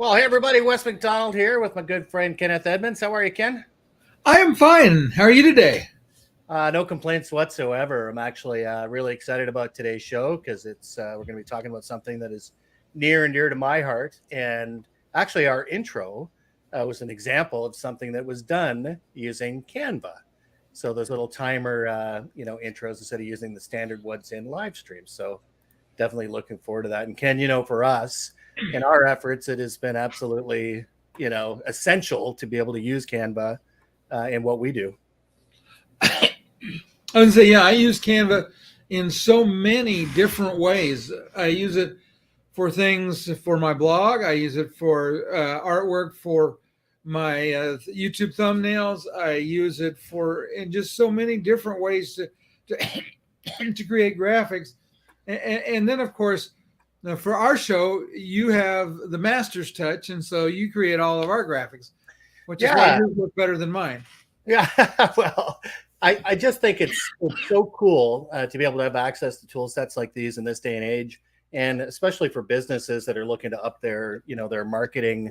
Well, hey everybody, Wes McDonald here with my good friend Kenneth Edmonds. How are you, Ken? I am fine. How are you today? No complaints whatsoever. I'm actually really excited about today's show because it's we're going to be talking about something that is near and dear to my heart. And actually, our intro was an example of something that was done using Canva. So those little timer, intros instead of using the standard ones in live streams. So definitely looking forward to that. And Ken, for us in our efforts, it has been absolutely, essential to be able to use Canva in what we do. I would say, yeah, I use Canva in so many different ways. I use it for things for my blog. I use it for artwork for my YouTube thumbnails. I use it for in just so many different ways to create graphics. And then, of course, for our show, you have the master's touch, and so you create all of our graphics, which is why yours look better than mine. Yeah, well, I just think it's so cool to be able to have access to tool sets like these in this day and age, and especially for businesses that are looking to up their marketing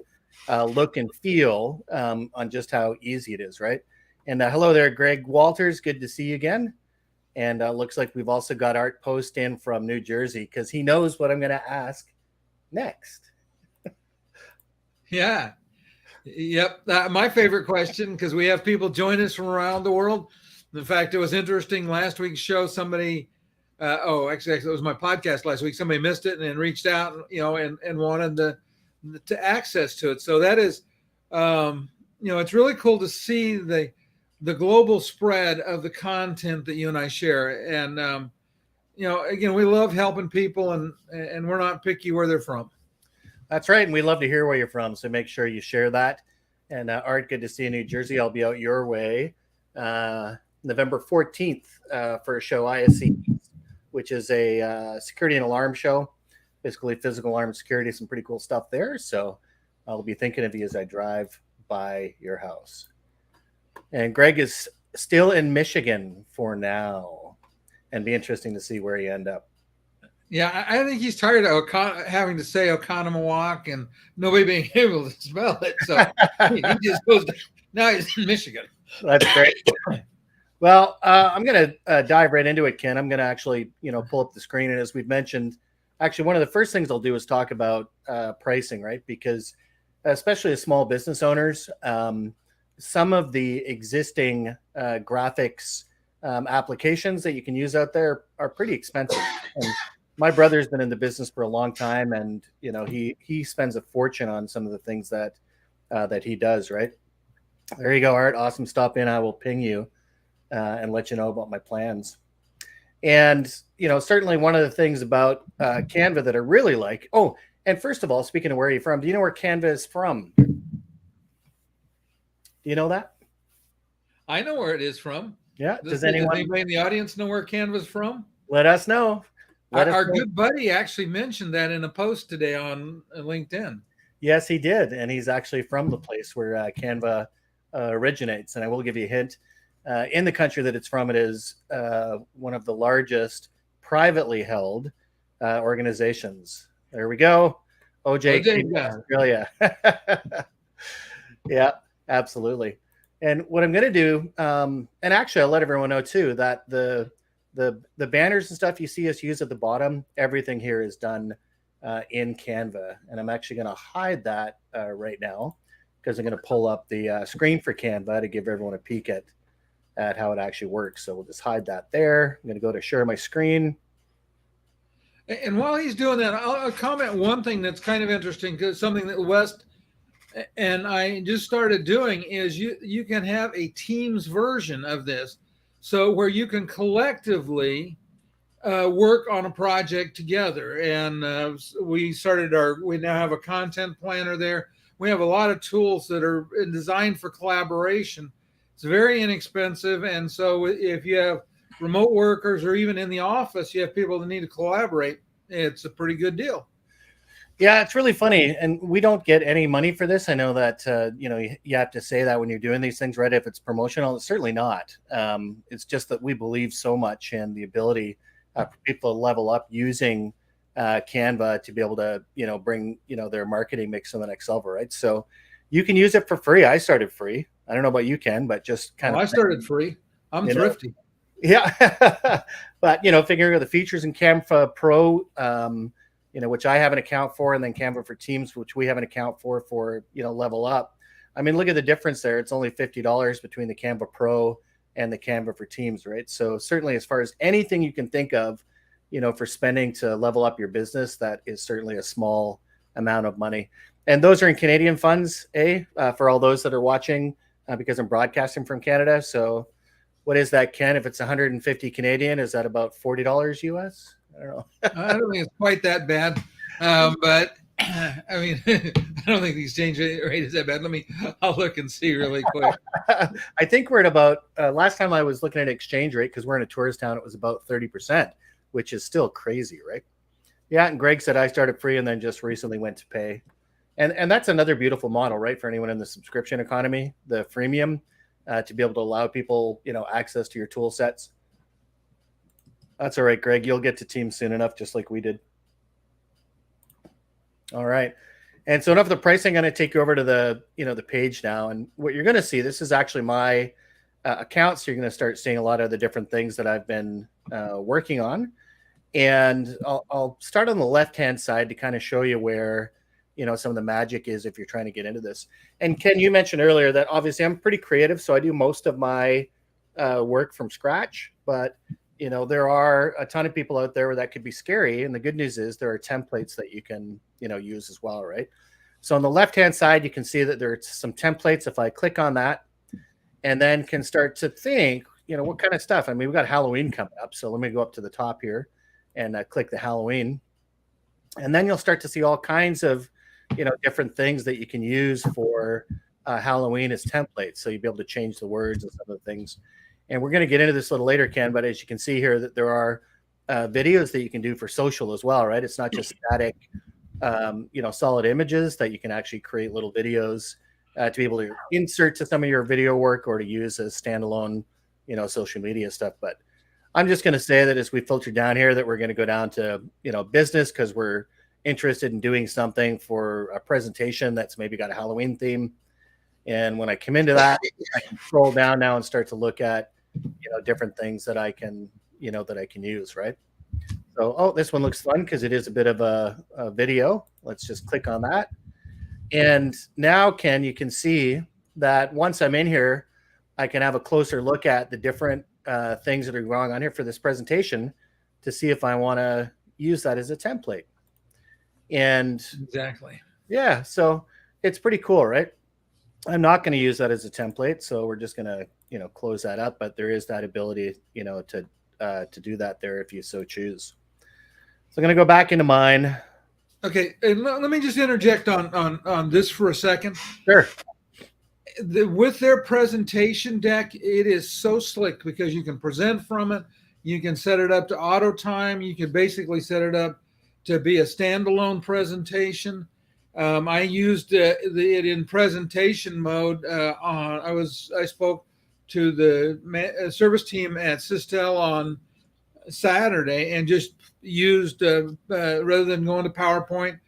look and feel on just how easy it is, right? And hello there, Greg Walters. Good to see you again. And looks like we've also got Art Post in from New Jersey because he knows what I'm going to ask next. Yeah. Yep. My favorite question, because we have people join us from around the world. In fact, it was interesting last week's show. Somebody, actually, it was my podcast last week. Somebody missed it and then reached out, and wanted to access to it. So that is, it's really cool to see the global spread of the content that you and I share. And, again, we love helping people and we're not picky where they're from. That's right. And we love to hear where you're from. So make sure you share that. And Art, good to see you in New Jersey. I'll be out your way November 14th for a show, ISC, which is a security and alarm show, basically physical alarm security, some pretty cool stuff there. So I'll be thinking of you as I drive by your house. And Greg is still in Michigan for now, and be interesting to see where you end up. Yeah, I think he's tired of having to say Oconomowoc and nobody being able to spell it. So he just goes now he's in Michigan. That's great. Well, I'm going to dive right into it, Ken. I'm going to actually, pull up the screen. And as we've mentioned, actually, one of the first things I'll do is talk about pricing, right? Because especially as small business owners, some of the existing graphics applications that you can use out there are pretty expensive. And my brother's been in the business for a long time, and he spends a fortune on some of the things that he does. Right there, you go, Art. Awesome. Stop in. I will ping you and let you know about my plans. And certainly one of the things about Canva that I really like. Oh, and first of all, speaking of where you're from, do you know where Canva is from? Do you know that? I know where it is from. Yeah. Does anybody in the audience know where Canva's from? Let us know. Our good buddy actually mentioned that in a post today on LinkedIn. Yes, he did. And he's actually from the place where Canva originates. And I will give you a hint. In the country that it's from, it is one of the largest privately held organizations. There we go. OJ Australia. Yeah, absolutely. And what I'm going to do, and actually I'll let everyone know too, that the banners and stuff you see us use at the bottom, everything here is done in Canva. And I'm actually going to hide that right now because I'm going to pull up the screen for Canva to give everyone a peek at how it actually works. So we'll just hide that there. I'm going to go to share my screen. And while he's doing that, I'll comment one thing that's kind of interesting, because something that West and I just started doing is you can have a Teams version of this. So where you can collectively work on a project together. And we now have a content planner there. We have a lot of tools that are designed for collaboration. It's very inexpensive. And so if you have remote workers or even in the office, you have people that need to collaborate, it's a pretty good deal. Yeah, it's really funny. And we don't get any money for this. I know that, you have to say that when you're doing these things, right? If it's promotional, it's certainly not. It's just that we believe so much in the ability for people to level up using Canva to be able to, bring, their marketing mix to the next level, right? So you can use it for free. I started free. I don't know about you, Ken, but just kind Oh, of, I started free. I'm thrifty. yeah. But, figuring out the features in Canva Pro, which I have an account for, and then Canva for Teams, which we have an account for, Level Up. I mean, look at the difference there. It's only $50 between the Canva Pro and the Canva for Teams, right? So certainly as far as anything you can think of, for spending to level up your business, that is certainly a small amount of money. And those are in Canadian funds, for all those that are watching, because I'm broadcasting from Canada. So what is that, Ken? If it's 150 Canadian, is that about $40 US? I don't know. I don't think it's quite that bad. But I mean, I don't think the exchange rate is that bad. I'll look and see really quick. I think we're at about, last time I was looking at exchange rate, because we're in a tourist town, it was about 30%, which is still crazy, right? Yeah. And Greg said I started free and then just recently went to pay. And that's another beautiful model, right? For anyone in the subscription economy, the freemium, to be able to allow people, access to your tool sets. That's all right, Greg. You'll get to Teams soon enough, just like we did. All right. And so enough of the pricing. I'm going to take you over to the page now. And what you're going to see, this is actually my account. So you're going to start seeing a lot of the different things that I've been working on. And I'll start on the left-hand side to kind of show you where, some of the magic is if you're trying to get into this. And Ken, you mentioned earlier that obviously I'm pretty creative, so I do most of my work from scratch. But, there are a ton of people out there where that could be scary. And the good news is there are templates that you can, use as well, right? So on the left-hand side, you can see that there's some templates. If I click on that and then can start to think, what kind of stuff? I mean, we've got Halloween coming up. So let me go up to the top here and click the Halloween. And then you'll start to see all kinds of, different things that you can use for Halloween as templates. So you'll be able to change the words and some of the things. And we're going to get into this a little later, Ken, but as you can see here, that there are videos that you can do for social as well, right? It's not just static, solid images, that you can actually create little videos to be able to insert to some of your video work or to use as standalone, social media stuff. But I'm just going to say that as we filter down here, that we're going to go down to, business, because we're interested in doing something for a presentation that's maybe got a Halloween theme. And when I come into that, I can scroll down now and start to look at, different things that I can, use, right? So, this one looks fun because it is a bit of a video. Let's just click on that. And now, Ken, you can see that once I'm in here, I can have a closer look at the different things that are going on here for this presentation to see if I want to use that as a template. And exactly. Yeah, so it's pretty cool, right? I'm not going to use that as a template, so we're just going to, close that up. But there is that ability, to do that there if you so choose. So I'm going to go back into mine. Okay, and let me just interject on this for a second. Sure. With their presentation deck, it is so slick because you can present from it. You can set it up to auto time. You can basically set it up to be a standalone presentation. I used it in presentation mode. I spoke to the service team at Sistel on Saturday and just used rather than going to PowerPoint,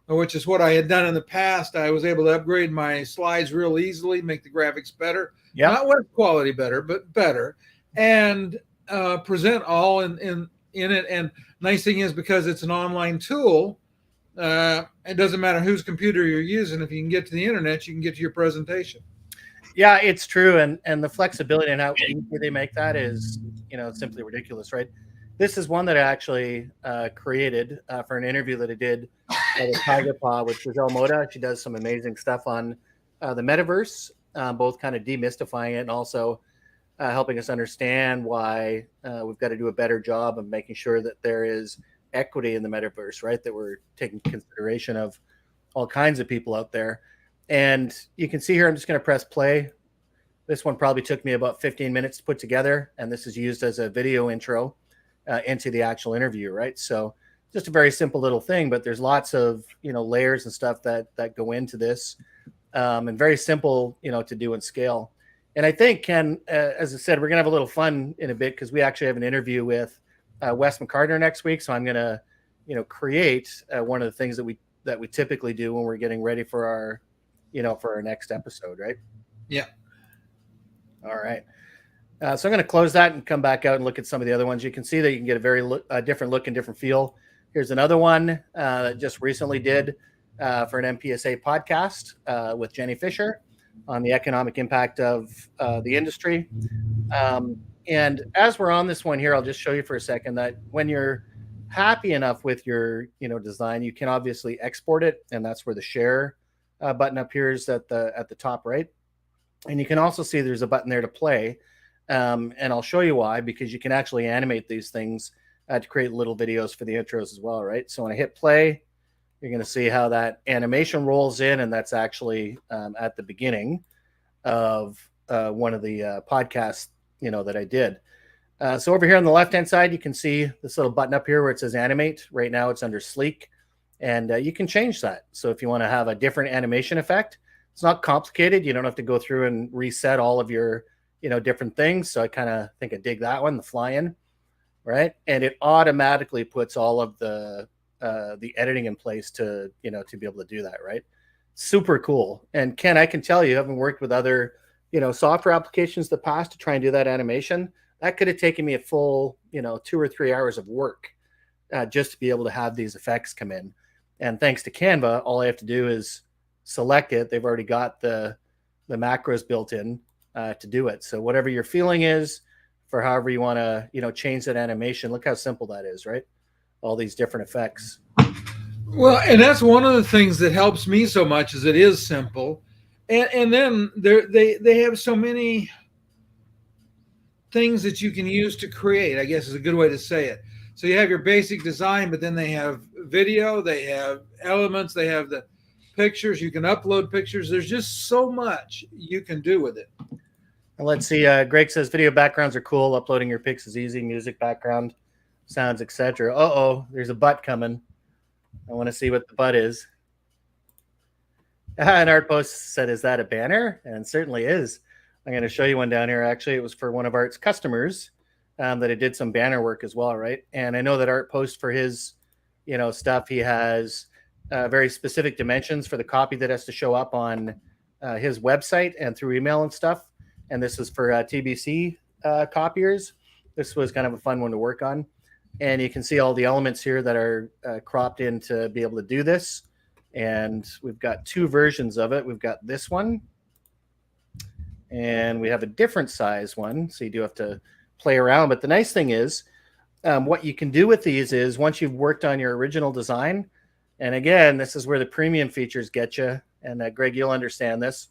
which is what I had done in the past. I was able to upgrade my slides real easily, make the graphics better, not web quality better, but better, and present all in it. And nice thing is, because it's an online tool, it doesn't matter whose computer you're using. If you can get to the internet, you can get to your presentation. Yeah, it's true. And the flexibility and how easy they make that is, simply ridiculous, right? This is one that I actually created for an interview that I did with Tiger Paw with Giselle Moda. She does some amazing stuff on the metaverse, both kind of demystifying it and also helping us understand why we've got to do a better job of making sure that there is equity in the metaverse, right? That we're taking consideration of all kinds of people out there. And you can see here, I'm just going to press play. This one probably took me about 15 minutes to put together. And this is used as a video intro into the actual interview, right? So just a very simple little thing, but there's lots of, layers and stuff that go into this, and very simple, to do and scale. And I think, Ken, as I said, we're going to have a little fun in a bit because we actually have an interview with Wes McCartner next week. So I'm going to, create one of the things that we typically do when we're getting ready for our next episode, right? Yeah. All right. So I'm going to close that and come back out and look at some of the other ones. You can see that you can get a very different look and different feel. Here's another one that just recently did for an MPSA podcast with Jenny Fisher on the economic impact of the industry. And as we're on this one here, I'll just show you for a second that when you're happy enough with your design, you can obviously export it, and that's where the share button appears at the top right. And you can also see there's a button there to play. And I'll show you why, because you can actually animate these things to create little videos for the intros as well, right? So when I hit play, you're going to see how that animation rolls in, and that's actually at the beginning of one of the podcasts, that I did. So over here on the left-hand side, you can see this little button up here where it says animate. Right now it's under sleek, and you can change that. So if you want to have a different animation effect, it's not complicated. You don't have to go through and reset all of your different things. So I kind of think I dig that one, the fly-in, right? And it automatically puts all of the editing in place to be able to do that, right? Super cool. And Ken, I can tell you, having worked with other software applications in the past to try and do that animation, that could have taken me a full 2 or 3 hours of work just to be able to have these effects come in. And thanks to Canva, all I have to do is select it. They've already got the macros built in to do it. So whatever your feeling is for however you want to change that animation, look how simple that is, right? All these different effects. Well, and that's one of the things that helps me so much, is it is simple. And then they have so many things that you can use to create, I guess is a good way to say it. So you have your basic design, but then they have video, they have elements, they have the pictures. You can upload pictures. There's just so much you can do with it. And let's see. Greg says video backgrounds are cool. Uploading your pics is easy. Music background, sounds, etc. Uh-oh, there's a butt coming. I want to see what the butt is. And Art Post said, is that a banner? And it certainly is. I'm going to show you one down here. Actually, it was for one of Art's customers that it did some banner work as well, right? And I know that Art Post, for his stuff, he has very specific dimensions for the copy that has to show up on his website and through email and stuff. And this is for TBC copiers. This was kind of a fun one to work on. And you can see all the elements here that are cropped in to be able to do this. And we've got 2 versions of it. We've got this one, and we have a different size one. So you do have to play around. But the nice thing is what you can do with these is once you've worked on your original design, and again, this is where the premium features get you. And Greg, you'll understand this,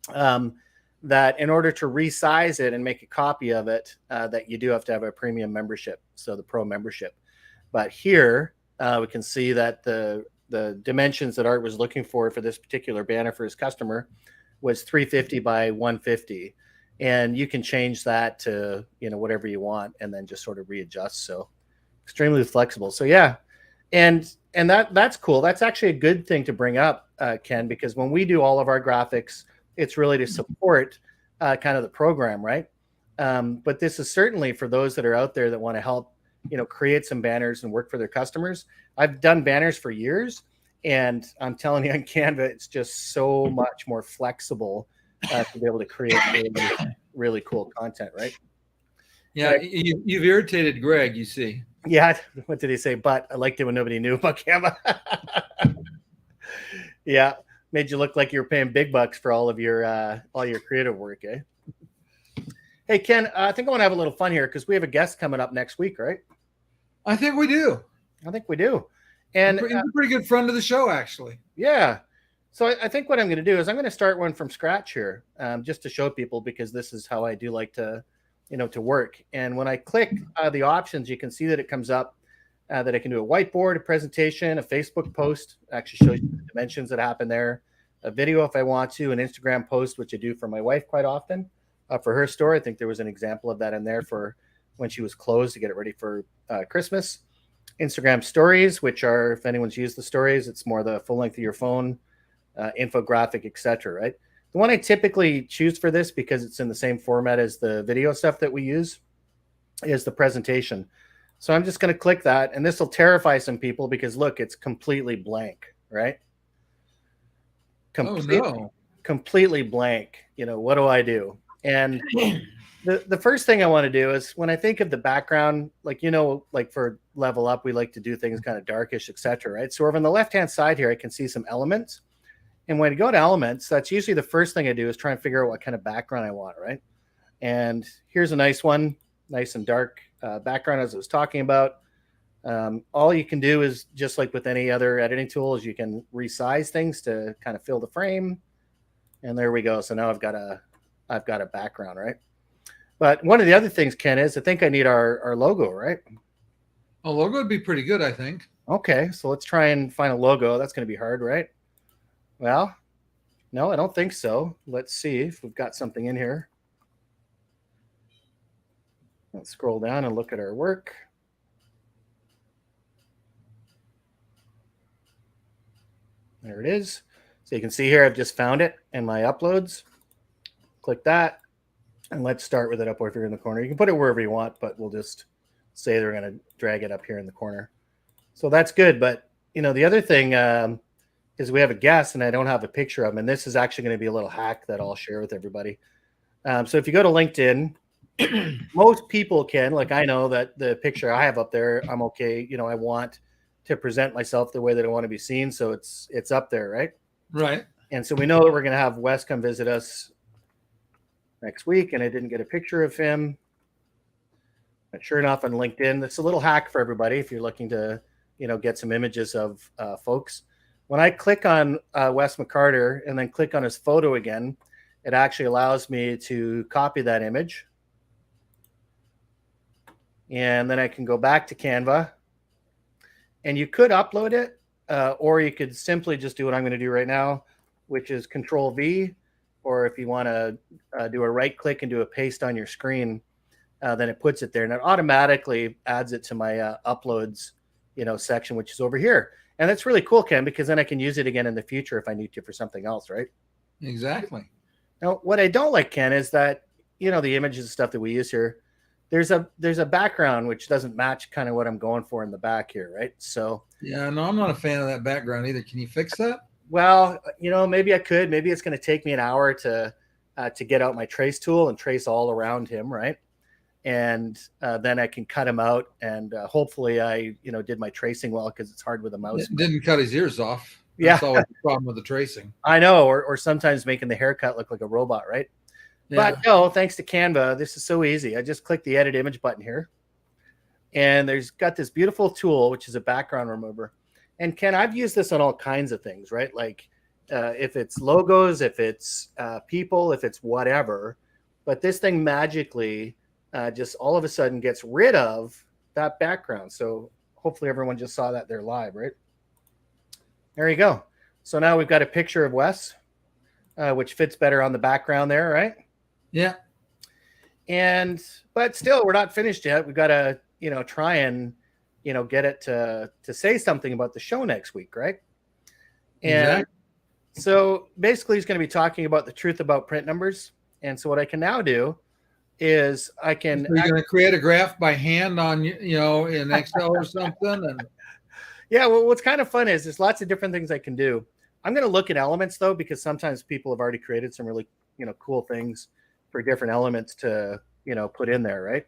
that in order to resize it and make a copy of it, that you do have to have a premium membership, so the pro membership. But here we can see that the dimensions that Art was looking for this particular banner for his customer was 350 by 150. And you can change that to, whatever you want, and then just sort of readjust. So extremely flexible. So yeah. And that's cool. That's actually a good thing to bring up, Ken, because when we do all of our graphics, it's really to support kind of the program, right? But this is certainly for those that are out there that want to help, create some banners and work for their customers. I've done banners for years, and I'm telling you, on Canva, it's just so much more flexible to be able to create really, really cool content, right? Yeah, you've irritated Greg, you see. Yeah, what did he say? But I liked it when nobody knew about Canva. Yeah, made you look like you were paying big bucks for all your creative work, eh? Hey, Ken, I think I want to have a little fun here because we have a guest coming up next week, right? I think we do. And he's a pretty good friend of the show, actually. Yeah. So I think what I'm going to do is I'm going to start one from scratch here, just to show people, because this is how I do like to, to work. And when I click the options, you can see that it comes up that I can do a whiteboard, a presentation, a Facebook post, actually shows you the dimensions that happen there, a video if I want to, an Instagram post, which I do for my wife quite often for her store. I think there was an example of that in there for when she was closed to get it ready for Christmas. Instagram stories, which are, if anyone's used the stories, it's more the full length of your phone, infographic, etc. Right? The one I typically choose for this, because it's in the same format as the video stuff that we use, is the presentation. So I'm just going to click that, and this will terrify some people because look, it's completely blank, right? Completely blank. What do I do? And the first thing I want to do is when I think of the background, like for level up, we like to do things kind of darkish, etc. Right? So over on the left-hand side here, I can see some elements. And when I go to elements, that's usually the first thing I do is try and figure out what kind of background I want, right? And here's a nice one, nice and dark background as I was talking about. All you can do is just like with any other editing tool is you can resize things to kind of fill the frame. And there we go. So now I've got a background, right? But one of the other things, Ken, is I think I need our logo, right? A logo would be pretty good, I think. Okay, so let's try and find a logo. That's going to be hard, right? Well, no, I don't think so. Let's see if we've got something in here. Let's scroll down and look at our work. There it is. So you can see here, I've just found it in my uploads. Click that. And let's start with it up over here in the corner. You can put it wherever you want, but we'll just say they're going to drag it up here in the corner. So that's good. But, the other thing is we have a guest and I don't have a picture of him. And this is actually going to be a little hack that I'll share with everybody. So if you go to LinkedIn, most people can, like I know that the picture I have up there, I'm okay. I want to present myself the way that I want to be seen. So it's up there, right? Right. And so we know that we're going to have Wes come visit us next week, and I didn't get a picture of him. But sure enough, on LinkedIn, it's a little hack for everybody if you're looking to, get some images of folks. When I click on Wes McCarter and then click on his photo again, it actually allows me to copy that image. And then I can go back to Canva. And you could upload it, or you could simply just do what I'm going to do right now, which is Control V. Or if you want to do a right click and do a paste on your screen, then it puts it there. And it automatically adds it to my uploads, section, which is over here. And that's really cool, Ken, because then I can use it again in the future if I need to for something else, right? Exactly. Now, what I don't like, Ken, is that, the images and stuff that we use here, there's a background which doesn't match kind of what I'm going for in the back here, right? So yeah, no, I'm not a fan of that background either. Can you fix that? Well, maybe I could. Maybe it's going to take me an hour to get out my trace tool and trace all around him, right? And then I can cut him out, and hopefully I did my tracing well, because it's hard with a mouse. It didn't cut his ears off. Yeah. That's always the problem with the tracing. I know, or sometimes making the haircut look like a robot, right? Yeah. But no, thanks to Canva, this is so easy. I just click the edit image button here, and there's got this beautiful tool, which is a background remover. And Ken, I've used this on all kinds of things, right? Like if it's logos, if it's people, if it's whatever. But this thing magically just all of a sudden gets rid of that background. So hopefully everyone just saw that there live, right? There you go. So now we've got a picture of Wes, which fits better on the background there, right? Yeah. But still, we're not finished yet. We've got to, try and, get it to say something about the show next week, right? And exactly. So basically he's going to be talking about the truth about print numbers. And so what I can now do is I can... So you're going to create a graph by hand on, in Excel or something? And yeah, well, what's kind of fun is there's lots of different things I can do. I'm going to look at elements, though, because sometimes people have already created some really, cool things for different elements to, put in there, right?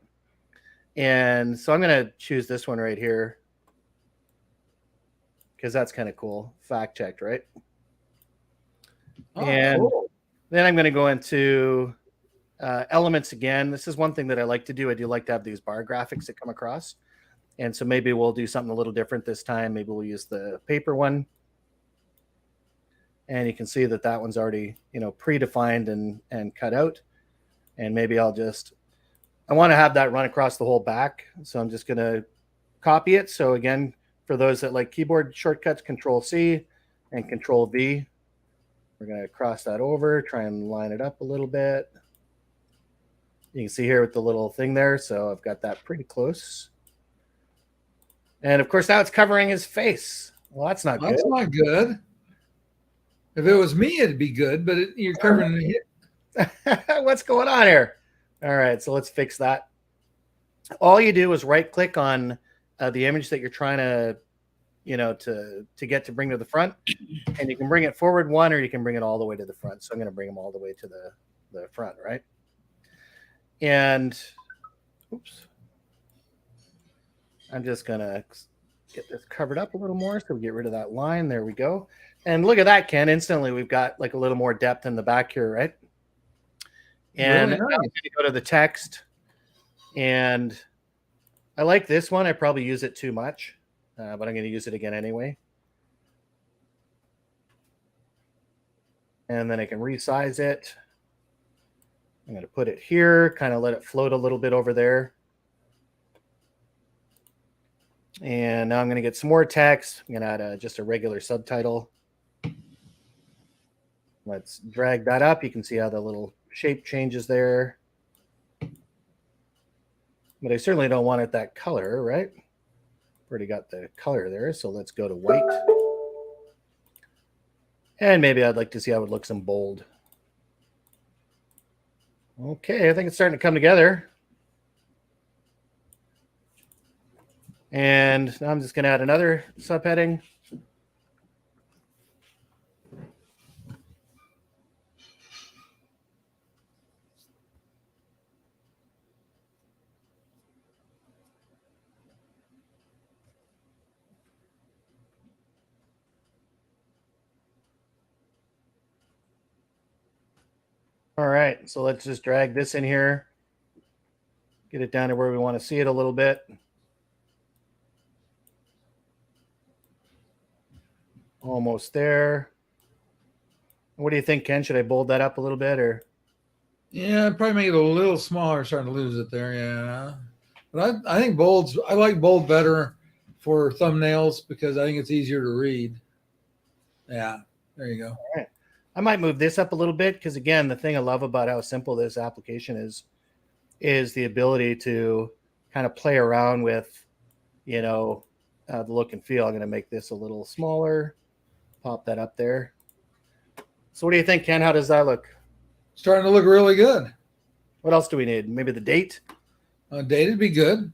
And so I'm going to choose this one right here because that's kind of cool. Fact checked, right? Oh, and cool. Then I'm going to go into elements again. This is one thing that I like to do. I do like to have these bar graphics that come across. And so maybe we'll do something a little different this time. Maybe we'll use the paper one. And you can see that that one's already, predefined and cut out. And maybe I want to have that run across the whole back. So I'm just going to copy it. So again, for those that like keyboard shortcuts, Control C and Control V. We're going to cross that over, try and line it up a little bit. You can see here with the little thing there. So I've got that pretty close. And of course, now it's covering his face. Well, that's not good. That's not good. If it was me, it'd be good, but you're covering it. What's going on here? All right, so let's fix that. All you do is right click on the image that you're trying to, to get to bring to the front, and you can bring it forward one, or you can bring it all the way to the front. So I'm going to bring them all the way to the front, right? And oops, I'm just going to get this covered up a little more so we get rid of that line. There we go. And look at that, Ken. Instantly, we've got like a little more depth in the back here, right? And Really nice. I'm going to go to the text. And I like this one. I probably use it too much, but I'm going to use it again anyway. And then I can resize it. I'm going to put it here, kind of let it float a little bit over there. And now I'm going to get some more text. I'm going to add just a regular subtitle. Let's drag that up. You can see how the little shape changes there. But I certainly don't want it that color, right? Already got the color there, so let's go to white. And maybe I'd like to see how it looks in bold. Okay, I think it's starting to come together. And now I'm just going to add another subheading. All right, so let's just drag this in here. Get it down to where we want to see it a little bit. Almost there. What do you think, Ken? Should I bold that up a little bit, or? Yeah, probably make it a little smaller. Starting to lose it there. Yeah, but I think I like bold better for thumbnails because I think it's easier to read. Yeah, there you go. All right. I might move this up a little bit because, again, the thing I love about how simple this application is the ability to kind of play around with, the look and feel. I'm going to make this a little smaller, pop that up there. So what do you think, Ken? How does that look? Starting to look really good. What else do we need? Maybe the date? Date would be good.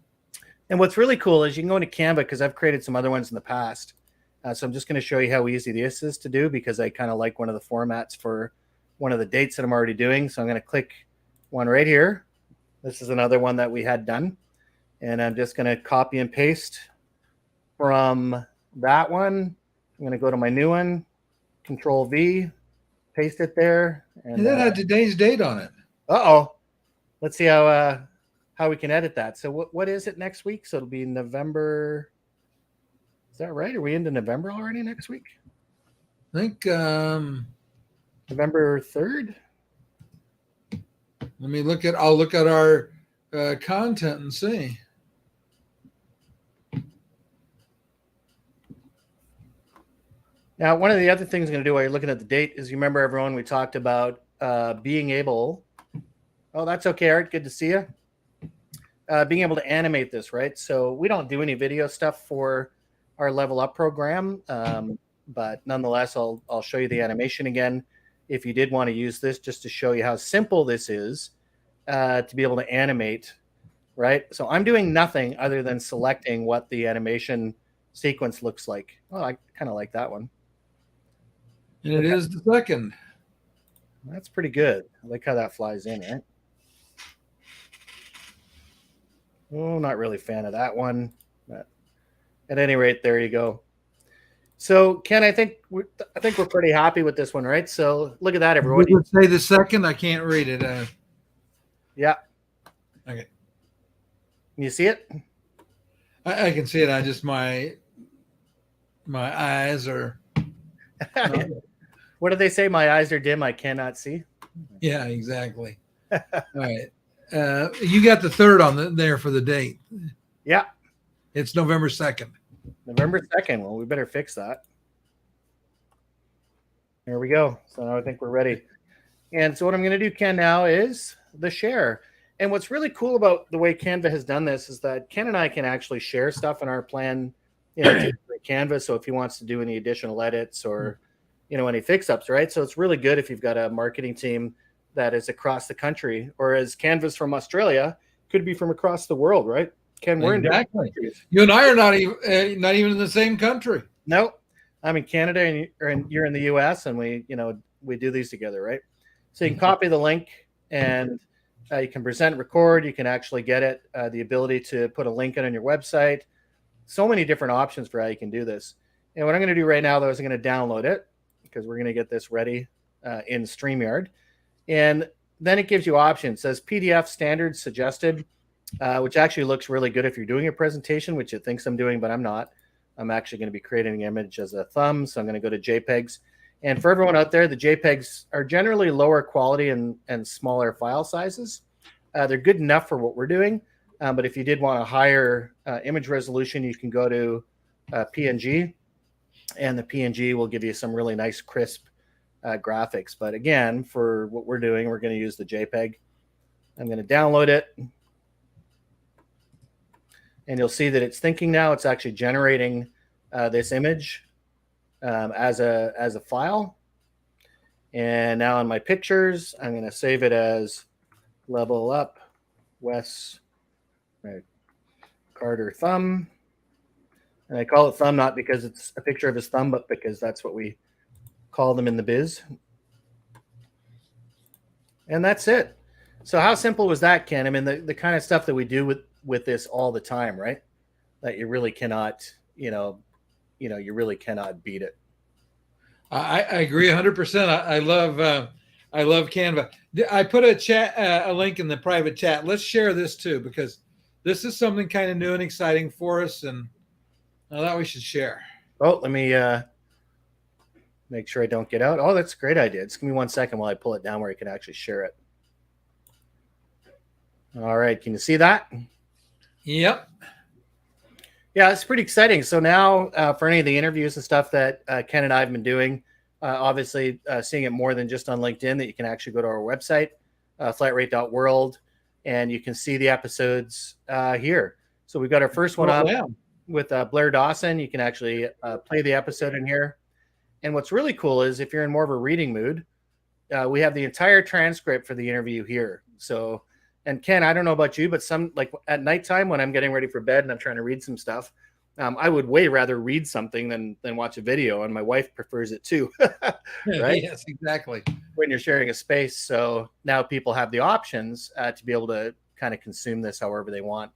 And what's really cool is you can go into Canva because I've created some other ones in the past. So I'm just going to show you how easy this is to do because I kind of like one of the formats for one of the dates that I'm already doing. So I'm going to click one right here. This is another one that we had done. And I'm just going to copy and paste from that one. I'm going to go to my new one, Control V, paste it there. And that had today's date on it. Uh-oh. Let's see how we can edit that. So what is it next week? So it'll be November. Is that right? Are we into November already next week? I think November 3rd. I'll look at our content and see. Now, one of the other things I'm going to do while you're looking at the date is, you remember, everyone, we talked about being able. Oh, that's okay, Art. Good to see you. Being able to animate this, right? So we don't do any video stuff for our Level Up program, but nonetheless, I'll show you the animation again if you did want to use this, just to show you how simple this is to be able to animate, right? So I'm doing nothing other than selecting what the animation sequence looks like. Oh, I kind of like that one. And it is the second. That's pretty good. I like how that flies in, right? Oh, not really a fan of that one. But at any rate, there you go. So, Ken, I think we're pretty happy with this one, right? So look at that, everyone. You say the second. I can't read it. Yeah. Okay. Can you see it? I can see it. I just my eyes are. What do they say? My eyes are dim. I cannot see. Yeah, exactly. All right. You got the 3rd on there for the date. Yeah. It's November 2nd. November 2nd. Well, we better fix that. There we go. So now I think we're ready. And so what I'm going to do, Ken, now is the share. And what's really cool about the way Canva has done this is that Ken and I can actually share stuff in our plan, to Canva. So if he wants to do any additional edits or, any fix-ups, right? So it's really good if you've got a marketing team that is across the country, or as Canva's from Australia, could be from across the world, right? Ken, we're in different Exactly. countries. You and I are not even in the same country. Nope. I'm in Canada and you're in the US, and we do these together, right? So you can copy the link, and you can present, record. You can actually get it, the ability to put a link in on your website. So many different options for how you can do this. And what I'm going to do right now, though, is I'm going to download it because we're going to get this ready in StreamYard. And then it gives you options. It says PDF standard suggested, which actually looks really good if you're doing a presentation, which it thinks I'm doing, but I'm not. I'm actually going to be creating an image as a thumb. So I'm going to go to JPEGs. And for everyone out there, the JPEGs are generally lower quality and smaller file sizes. They're good enough for what we're doing. But if you did want a higher image resolution, you can go to PNG. And the PNG will give you some really nice, crisp graphics. But again, for what we're doing, we're going to use the JPEG. I'm going to download it. And you'll see that it's thinking now. It's actually generating this image as a file. And now in my pictures, I'm going to save it as Level Up Wes Carter thumb. And I call it thumb not because it's a picture of his thumb, but because that's what we call them in the biz. And that's it. So how simple was that, Ken? I mean, the kind of stuff that we do with this all the time, right? That you really cannot, you really cannot beat it. I agree 100%. I love Canva. I put a link in the private chat. Let's share this too, because this is something kind of new and exciting for us, and I thought we should share. Oh, let me make sure I don't get out. Oh, that's a great idea. Just give me 1 second while I pull it down where I can actually share it. All right, can you see that? Yep. Yeah, it's pretty exciting. So now for any of the interviews and stuff that Ken and I have been doing, obviously seeing it more than just on LinkedIn, that you can actually go to our website, flatrate.world, and you can see the episodes here. So we've got our first one up with Blair Dawson. You can actually play the episode in here. And what's really cool is if you're in more of a reading mood, we have the entire transcript for the interview here. So, and Ken, I don't know about you, but like at nighttime when I'm getting ready for bed and I'm trying to read some stuff, I would way rather read something than watch a video. And my wife prefers it too, right? Yes, exactly. When you're sharing a space. So now people have the options to be able to kind of consume this however they want.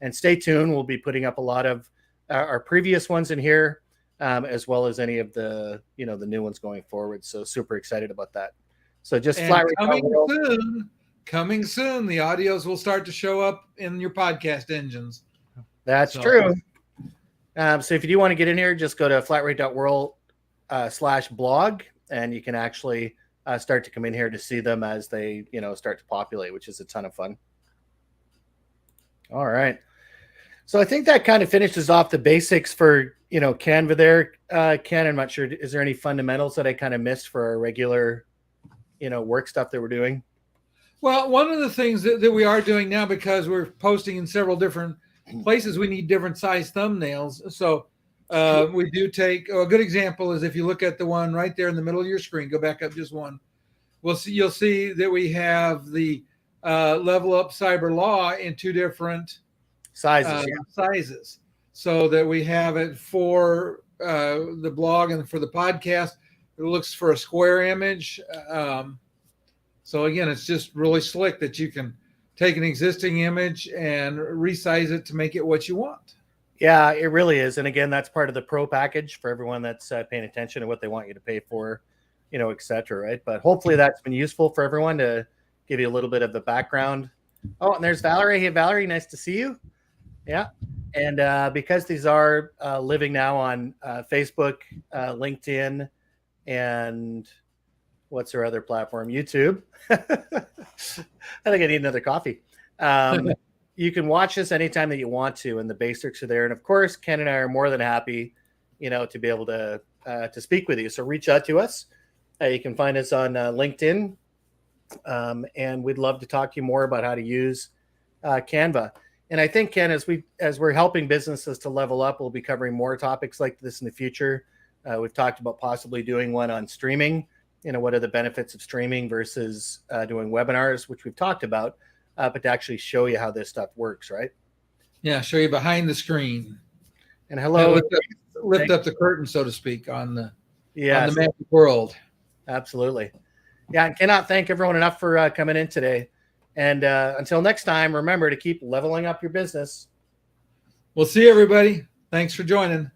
And stay tuned. We'll be putting up a lot of our previous ones in here, as well as any of the, the new ones going forward. So super excited about that. So just coming soon, the audios will start to show up in your podcast engines. That's true. So if you do want to get in here, just go to flatrate.world /blog, and you can actually start to come in here to see them as they, start to populate, which is a ton of fun. All right. So I think that kind of finishes off the basics for, Canva there. Ken, I'm not sure, is there any fundamentals that I kind of missed for our regular, work stuff that we're doing? Well, one of the things that we are doing now, because we're posting in several different places, we need different size thumbnails. So we do take a good example is if you look at the one right there in the middle of your screen, go back up just one. You'll see that we have the Level Up Cyber Law in two different sizes, so that we have it for the blog and for the podcast. It looks for a square image. So again, it's just really slick that you can take an existing image and resize it to make it what you want. Yeah, it really is. And again, that's part of the pro package for everyone that's paying attention to what they want you to pay for, et cetera, right? But hopefully that's been useful for everyone to give you a little bit of the background. Oh, and there's Valerie. Hey, Valerie, nice to see you. Yeah. And because these are living now on Facebook, LinkedIn, and what's our other platform? YouTube. I think I need another coffee. You can watch this anytime that you want to, and the basics are there. And of course, Ken and I are more than happy, to be able to speak with you. So reach out to us. You can find us on LinkedIn, and we'd love to talk to you more about how to use Canva. And I think, Ken, as we're helping businesses to level up, we'll be covering more topics like this in the future. We've talked about possibly doing one on streaming. What are the benefits of streaming versus doing webinars, which we've talked about, but to actually show you how this stuff works, right? Yeah, show you behind the screen. And hello. Lift up the curtain, so to speak, on the Yes, magic world. absolutely. Yeah, and cannot thank everyone enough for coming in today. And until next time, remember to keep leveling up your business. We'll see everybody. Thanks for joining.